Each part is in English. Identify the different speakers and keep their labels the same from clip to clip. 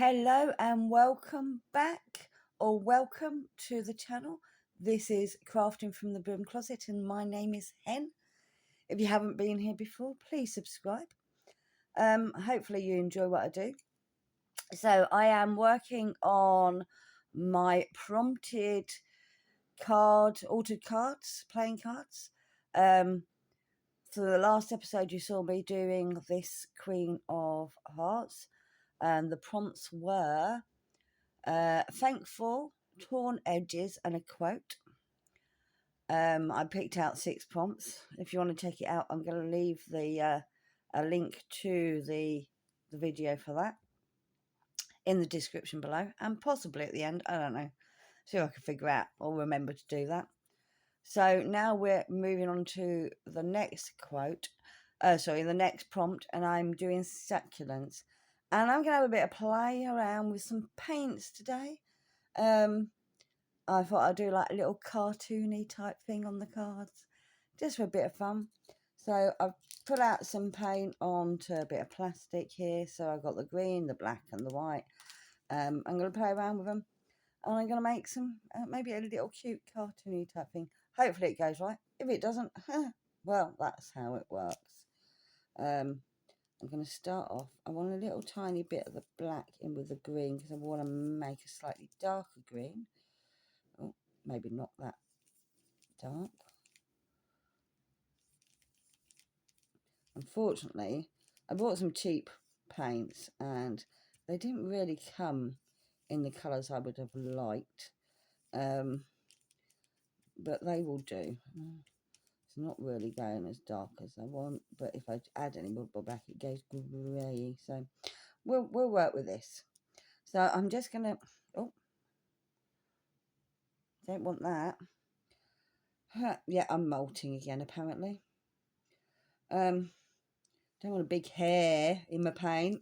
Speaker 1: Hello and welcome back, or welcome to the channel. This is Crafting from the Broom Closet and my name is Hen. If you haven't been here before, please subscribe. Hopefully you enjoy what I do. So I am working on my prompted altered cards, playing cards. For the last episode you saw me doing this Queen of Hearts, and the prompts were thankful, torn edges, and a quote. I picked out 6 prompts. If you want to check it out, I'm going to leave the a link to the video for that in the description below, and possibly at the end. I don't know. See if I can figure out or remember to do that. So now we're moving on to the next quote. The next prompt, and I'm doing succulents. And I'm going to have a bit of play around with some paints today. I thought I'd do like a little cartoony type thing on the cards, just for a bit of fun. So I've put out some paint onto a bit of plastic here. So I've got the green, the black and the white. I'm going to play around with them. And I'm going to make some, maybe a little cute cartoony type thing. Hopefully it goes right. If it doesn't, well, that's how it works. I'm going to start off. I want a little tiny bit of the black in with the green because I want to make a slightly darker green. Oh, maybe not that dark. Unfortunately, I bought some cheap paints and they didn't really come in the colours I would have liked. But they will do. It's not really going as dark as I want, but if I add any more black, it goes grey. So we'll work with this. So I'm just gonna. Oh, don't want that. Yeah, I'm molting again apparently. Don't want a big hair in my paint.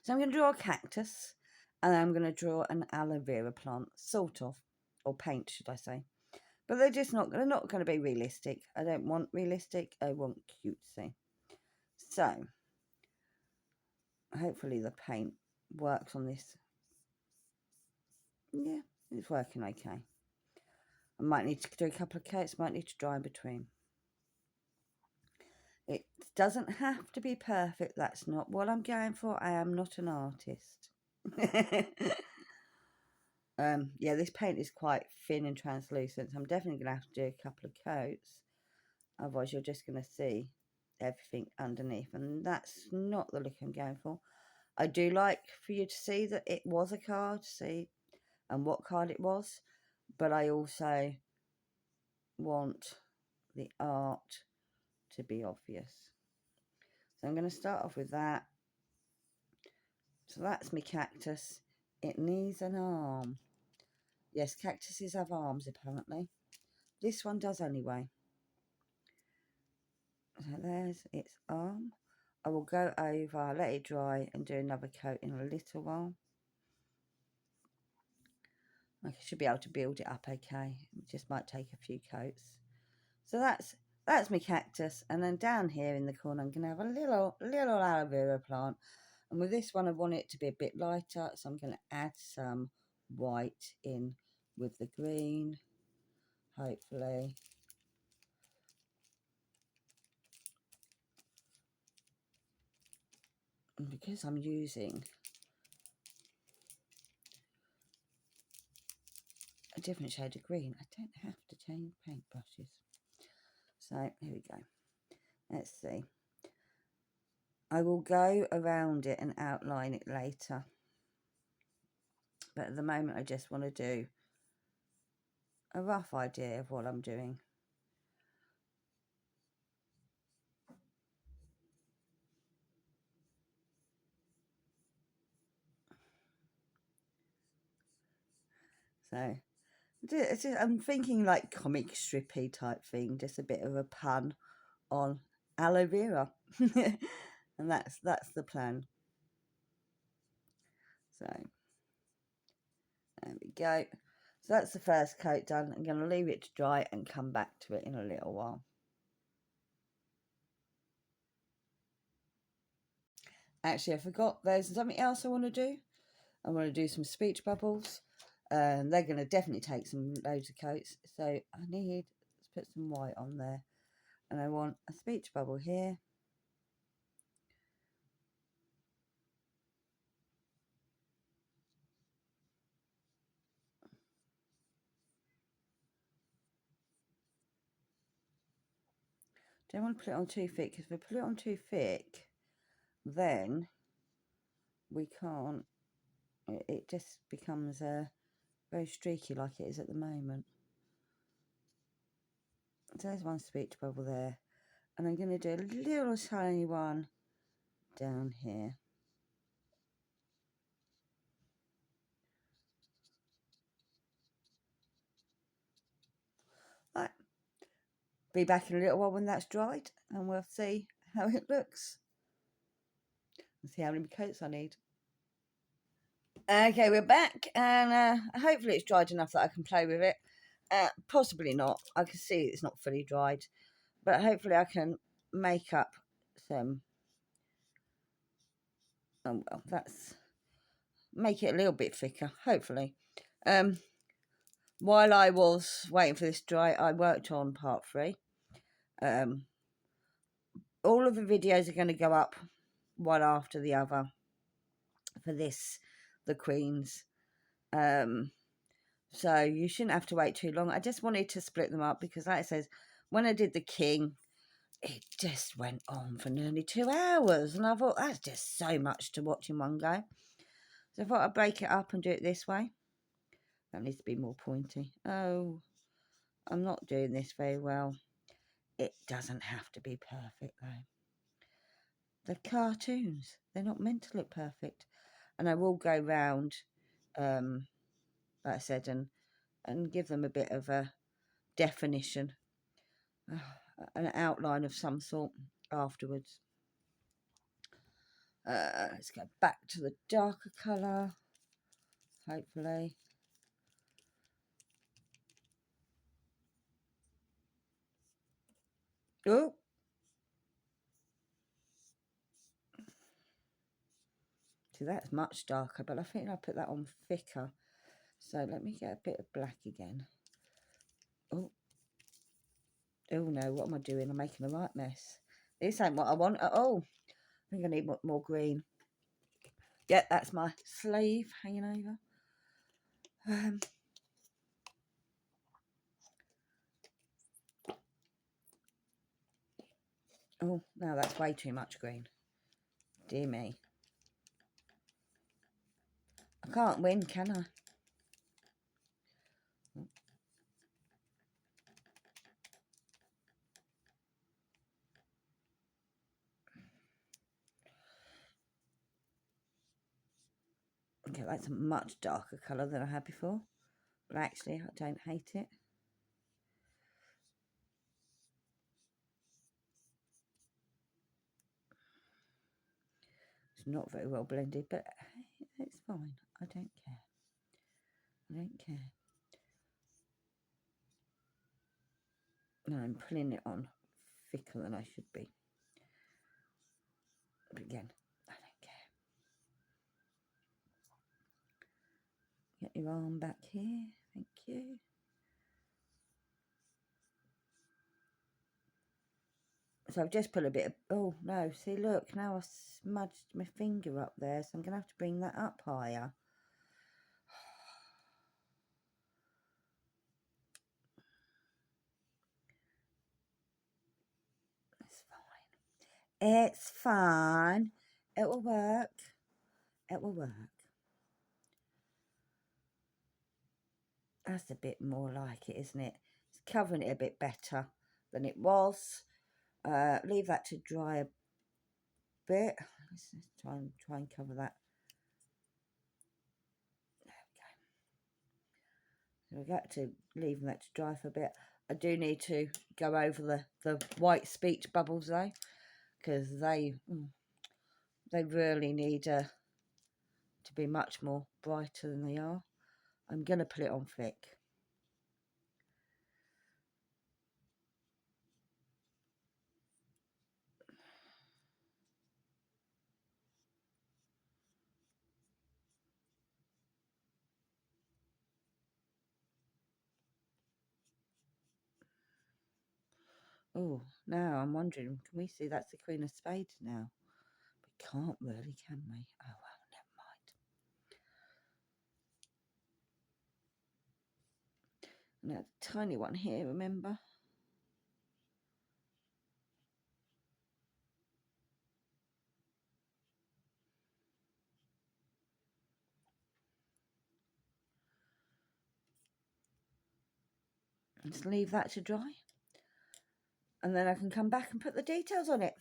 Speaker 1: So I'm going to draw a cactus, and I'm going to draw an aloe vera plant, sort of, or paint, should I say? But they're just not. They're not going to be realistic. I don't want realistic. I want cutesy. So hopefully the paint works on this. Yeah, it's working okay. I might need to do a couple of coats. Might need to dry in between. It doesn't have to be perfect. That's not what I'm going for. I am not an artist. Yeah, this paint is quite thin and translucent. So I'm definitely going to have to do a couple of coats. Otherwise, you're just going to see everything underneath. And that's not the look I'm going for. I do like for you to see that it was a card, see, and what card it was. But I also want the art to be obvious. So I'm going to start off with that. So that's my cactus. It needs an arm. Yes, cactuses have arms apparently. This one does anyway. So there's its arm. I will go over, let it dry and do another coat in a little while. I should be able to build it up okay. It just might take a few coats. So that's my cactus, and then down here in the corner I'm going to have a little aloe vera plant. And with this one I want it to be a bit lighter, so I'm going to add some white in with the green, hopefully. And because I'm using a different shade of green, I don't have to change paintbrushes. So here we go. Let's see. I will go around it and outline it later. But at the moment I just want to do a rough idea of what I'm doing. So I'm thinking like comic strippy type thing, just a bit of a pun on aloe vera. And that's the plan. So there we go. So that's the first coat done. I'm going to leave it to dry and come back to it in a little while. Actually, I forgot. There's something else I want to do. I want to do some speech bubbles. They're going to definitely take some loads of coats. So I need to put some white on there. And I want a speech bubble here. Don't want to put it on too thick, because if we put it on too thick, then we can't. It just becomes very streaky like it is at the moment. So there's one speech bubble there. And I'm going to do a little tiny one down here. Right. Be back in a little while when that's dried, and we'll see how it looks. And see how many coats I need. Okay, we're back, and hopefully it's dried enough that I can play with it. Possibly not. I can see it's not fully dried, but hopefully I can make up some. Oh well, that's make it a little bit thicker. Hopefully. While I was waiting for this to dry, I worked on part 3. All of the videos are going to go up one after the other for this, the Queens. So you shouldn't have to wait too long. I just wanted to split them up because, like it says, when I did the King, it just went on for nearly 2 hours. And I thought, that's just so much to watch in one go. So I thought I'd break it up and do it this way. That needs to be more pointy. Oh, I'm not doing this very well. It doesn't have to be perfect, though. They're cartoons. They're not meant to look perfect. And I will go round, like I said, and give them a bit of a definition, an outline of some sort afterwards. Let's go back to the darker colour, hopefully. Oh! See, that's much darker, but I think I'll put that on thicker. So let me get a bit of black again. Oh. Oh no, what am I doing? I'm making a right mess. This ain't what I want at all. I think I need more green. Yeah, that's my sleeve hanging over. Oh, no, that's way too much green. Dear me. I can't win, can I? Okay, that's a much darker colour than I had before. But actually, I don't hate it. It's not very well blended, but it's fine. I don't care. I don't care. No, I'm pulling it on thicker than I should be. But again, I don't care. Get your arm back here. Thank you. So I've just put a bit of, oh no, see look, now I've smudged my finger up there, so I'm going to have to bring that up higher. It's fine. It's fine. It will work. It will work. That's a bit more like it, isn't it? It's covering it a bit better than it was. Leave that to dry a bit. Let's just try and cover that. There we go. So we got to leaving that to dry for a bit. I do need to go over the white speech bubbles though, because they really need to be much more brighter than they are. I'm going to put it on thick. Oh, now I'm wondering, can we see that's the Queen of Spades now? We can't really, can we? Oh, well, never mind. Now, the tiny one here, remember? Just leave that to dry. And then I can come back and put the details on it.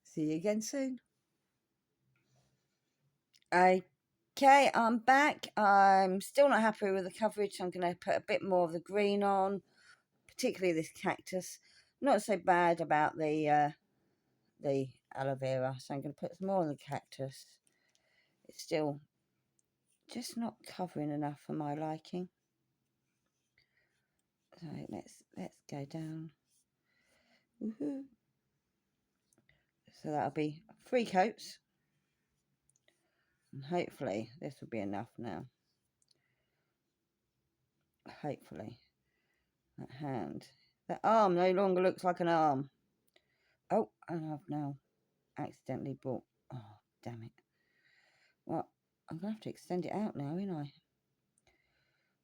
Speaker 1: See you again soon. Okay, I'm back. I'm still not happy with the coverage. I'm going to put a bit more of the green on, particularly this cactus. Not so bad about the aloe vera, so I'm going to put some more on the cactus. It's still just not covering enough for my liking. So let's go down. Woohoo! So that'll be 3 coats, and hopefully this will be enough now. Hopefully that hand, that arm no longer looks like an arm. Oh, and I've now accidentally brought. Oh, damn it! Well, I'm gonna have to extend it out now, ain't I?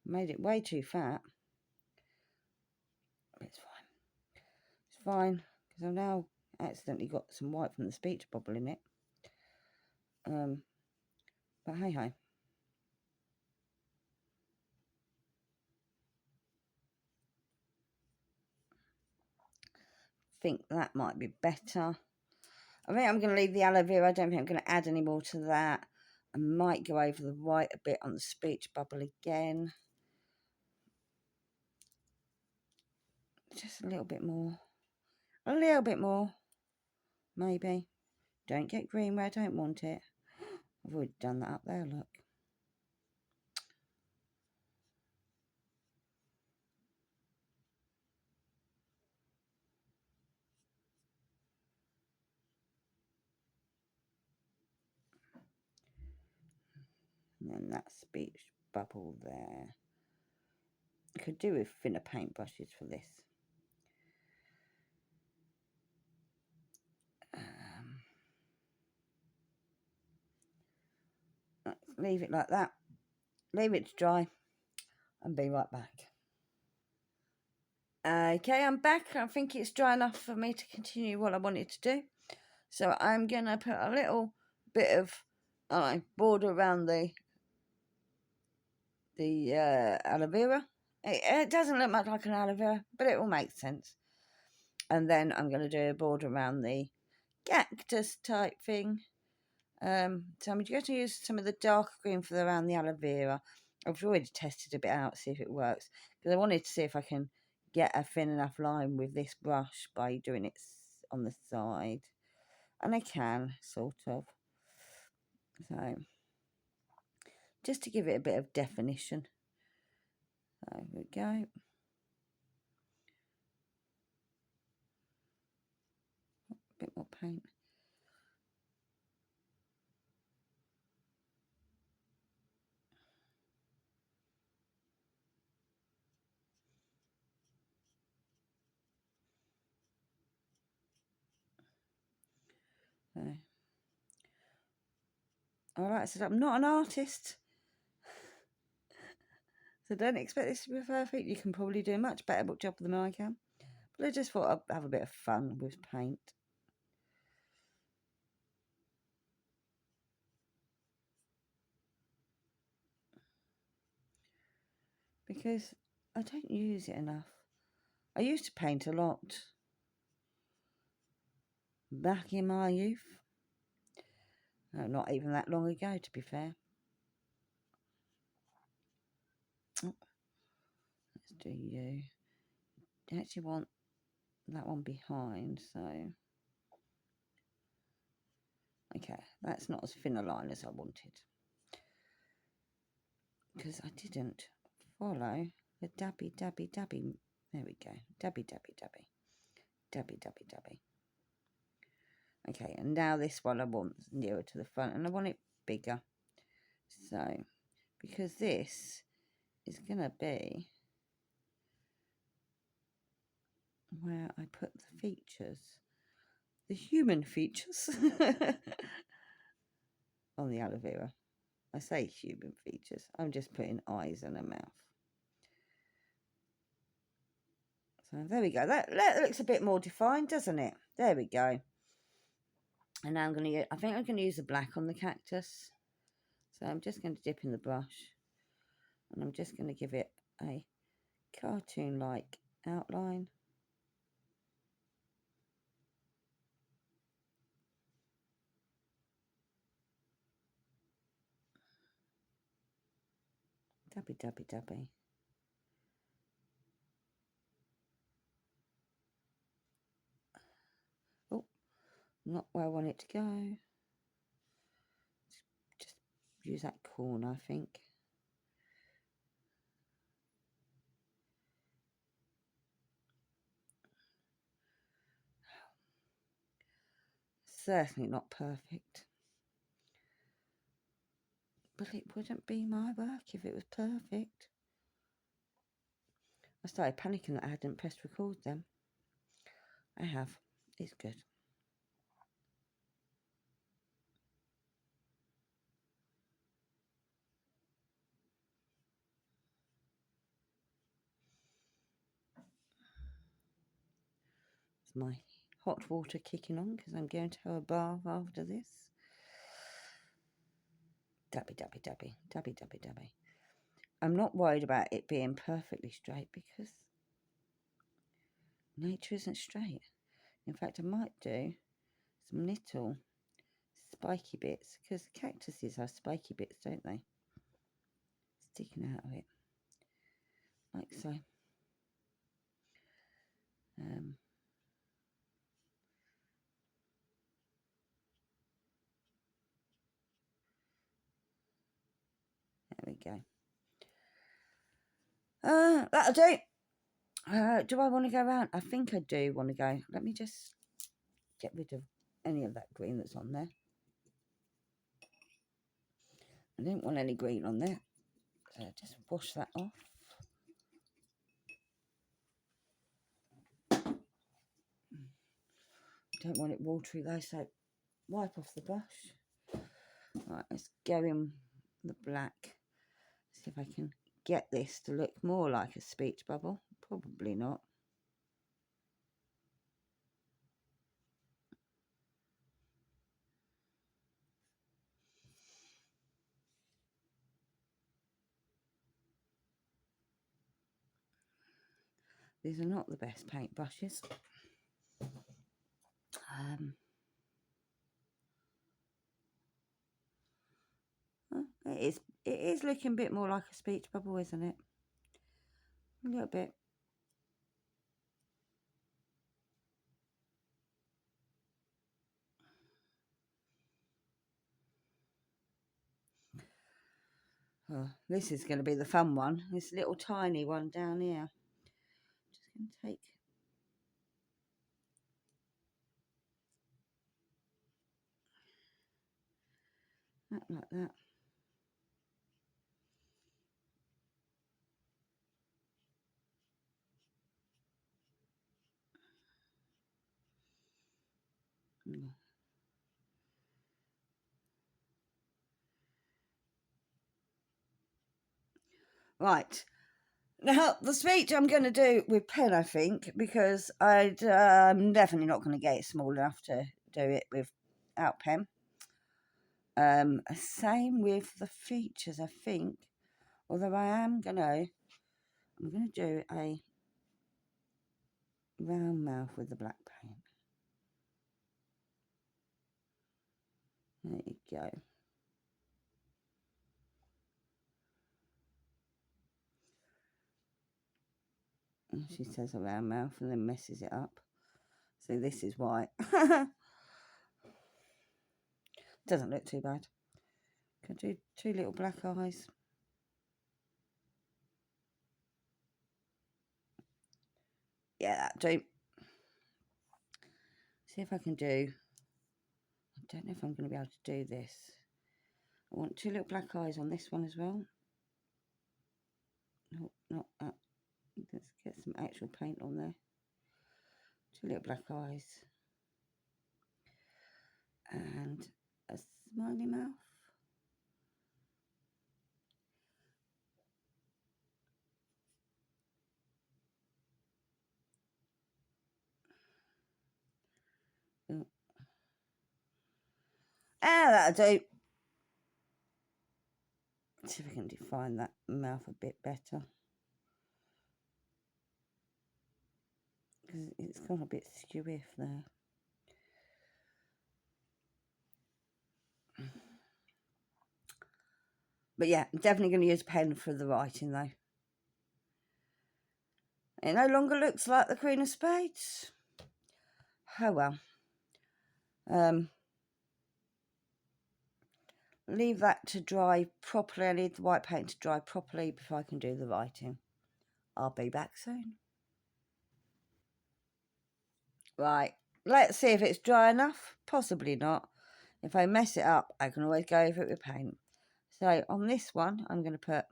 Speaker 1: Made it way too fat. But it's fine. It's fine because I've now accidentally got some white from the speech bubble in it. But hey ho. Think that might be better. I think I'm going to leave the aloe vera. I don't think I'm going to add any more to that. I might go over the white a bit on the speech bubble again. Just a little bit more. A little bit more. Maybe. Don't get green where I don't want it. I've already done that up there, look. And then that speech bubble there. I could do with thinner paintbrushes for this. Let's leave it like that. Leave it to dry and be right back. Okay, I'm back. I think it's dry enough for me to continue what I wanted to do. So I'm going to put a little bit of border around the aloe vera. It doesn't look much like an aloe vera, but it will make sense. And then I'm going to do a border around the cactus type thing. So I'm going to use some of the darker green for around the aloe vera. I've already tested a bit out, see if it works. Because I wanted to see if I can get a thin enough line with this brush by doing it on the side. And I can, sort of. So, just to give it a bit of definition. There we go. A bit more paint. Alright, I said I'm not an artist. So don't expect this to be perfect. You can probably do a much better job than I can. But I just thought I'd have a bit of fun with paint. Because I don't use it enough. I used to paint a lot back in my youth. No, not even that long ago, to be fair. Oh, let's do you. I actually want that one behind, so... Okay, that's not as thin a line as I wanted. Because I didn't follow the dabby. There we go. Dabby. Okay, and now this one I want nearer to the front, and I want it bigger. So, because this is going to be where I put the features, the human features on the aloe vera. I say human features. I'm just putting eyes and a mouth. So there we go. That looks a bit more defined, doesn't it? There we go. And now I'm going to use, I think I'm going to use the black on the cactus. So I'm just going to dip in the brush. And I'm just going to give it a cartoon-like outline. Dabby, dabby, dabby. Oh, not where I want it to go. Just use that corner, I think. Certainly not perfect. But it wouldn't be my work if it was perfect. I started panicking that I hadn't pressed record then. I have. It's good. It's my hot water kicking on because I'm going to have a bath after this. Dabby, dabby, dabby, dabby, dabby, dabby. I'm not worried about it being perfectly straight because nature isn't straight. In fact, I might do some little spiky bits because cactuses have spiky bits, don't they? Sticking out of it. Like so. There we go. That'll do. Do I want to go around? I think I do want to go. Let me just get rid of any of that green that's on there. I don't want any green on there. So just wash that off. Don't want it watery though, so wipe off the brush. Right, let's go in the black. See if I can get this to look more like a speech bubble. Probably not. These are not the best paint brushes. It is looking a bit more like a speech bubble, isn't it? A little bit. Oh, this is going to be the fun one. This little tiny one down here. Just going to take that like that. Right. Now, the speech I'm going to do with pen, I think, because I'm definitely not going to get it small enough to do it without pen. Same with the features, I think. Although I'm going to do a round mouth with the black paint. There you go. And she says a round mouth and then messes it up. So this is why. Doesn't look too bad. Can do two little black eyes. Yeah, that do. See if I can do. I don't know if I'm going to be able to do this. I want two little black eyes on this one as well. No, not that. Let's get some actual paint on there. 2 little black eyes. And a smiley mouth. Ooh. That'll do. See if we can define that mouth a bit better. Because it's gone a bit skew-iff there. But yeah, I'm definitely going to use a pen for the writing though. It no longer looks like the Queen of Spades. Oh well. Leave that to dry properly. I need the white paint to dry properly before I can do the writing. I'll be back soon. Right, let's see if it's dry enough. Possibly not. If I mess it up, I can always go over it with paint. So on this one, I'm going to put,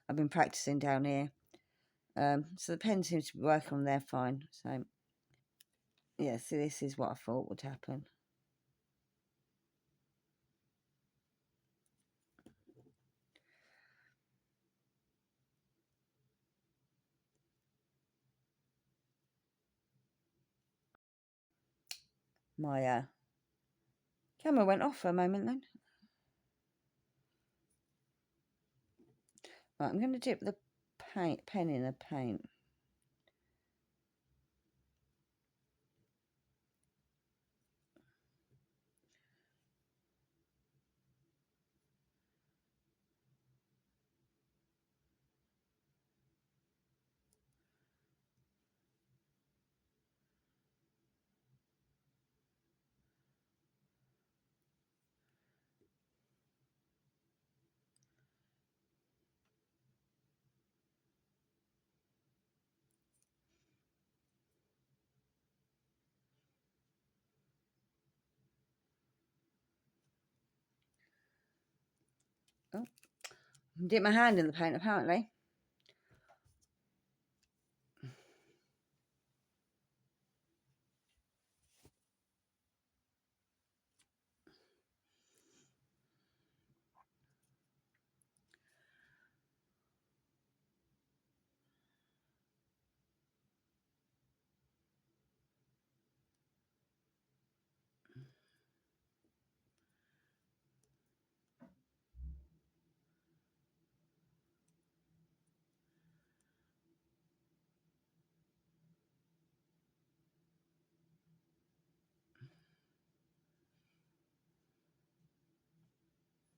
Speaker 1: I've been practicing down here. So the pen seems to be working on there fine. So yeah, so this is what I thought would happen. My camera went off for a moment then. Right, I'm going to dip the pen in the paint. Oh, dip my hand in the paint apparently.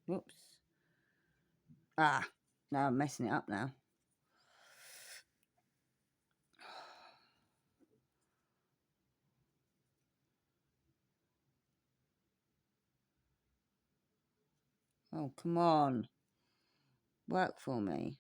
Speaker 1: Whoops. Ah, now I'm messing it up now. Oh, come on. Work for me.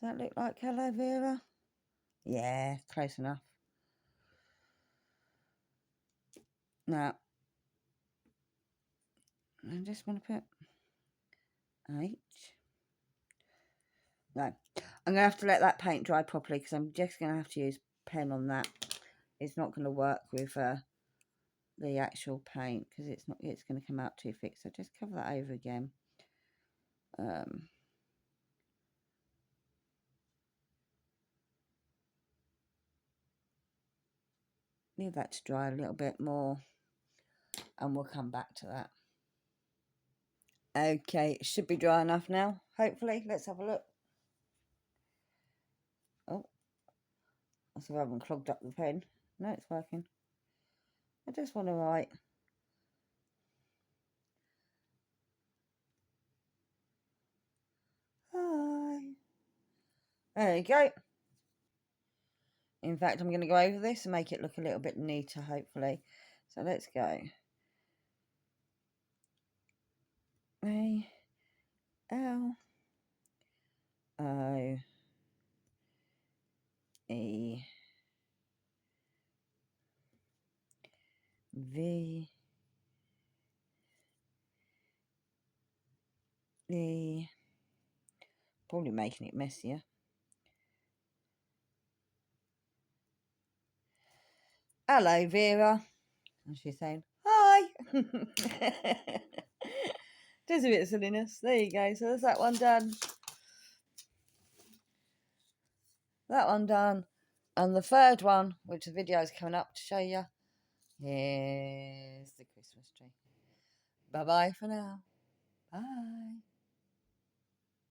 Speaker 1: Does that look like aloe vera? Yeah, close enough. Now, I just want to put H. No, I'm going to have to let that paint dry properly because I'm just going to have to use pen on that. It's not going to work with the actual paint because it's going to come out too thick. So just cover that over again. Leave that to dry a little bit more and we'll come back to that. Okay, it should be dry enough now, hopefully. Let's have a look. Oh, I still haven't clogged up the pen. No, it's working. I just want to write. Hi. There you go. In fact, I'm going to go over this and make it look a little bit neater, hopefully. So let's go. A L O E V E, probably making it messier. Hello, Vera. And she's saying, hi. Just a bit of silliness. There you go. So there's that one done. That one done. And the third one, which the video is coming up to show you, is the Christmas tree. Bye-bye for now. Bye.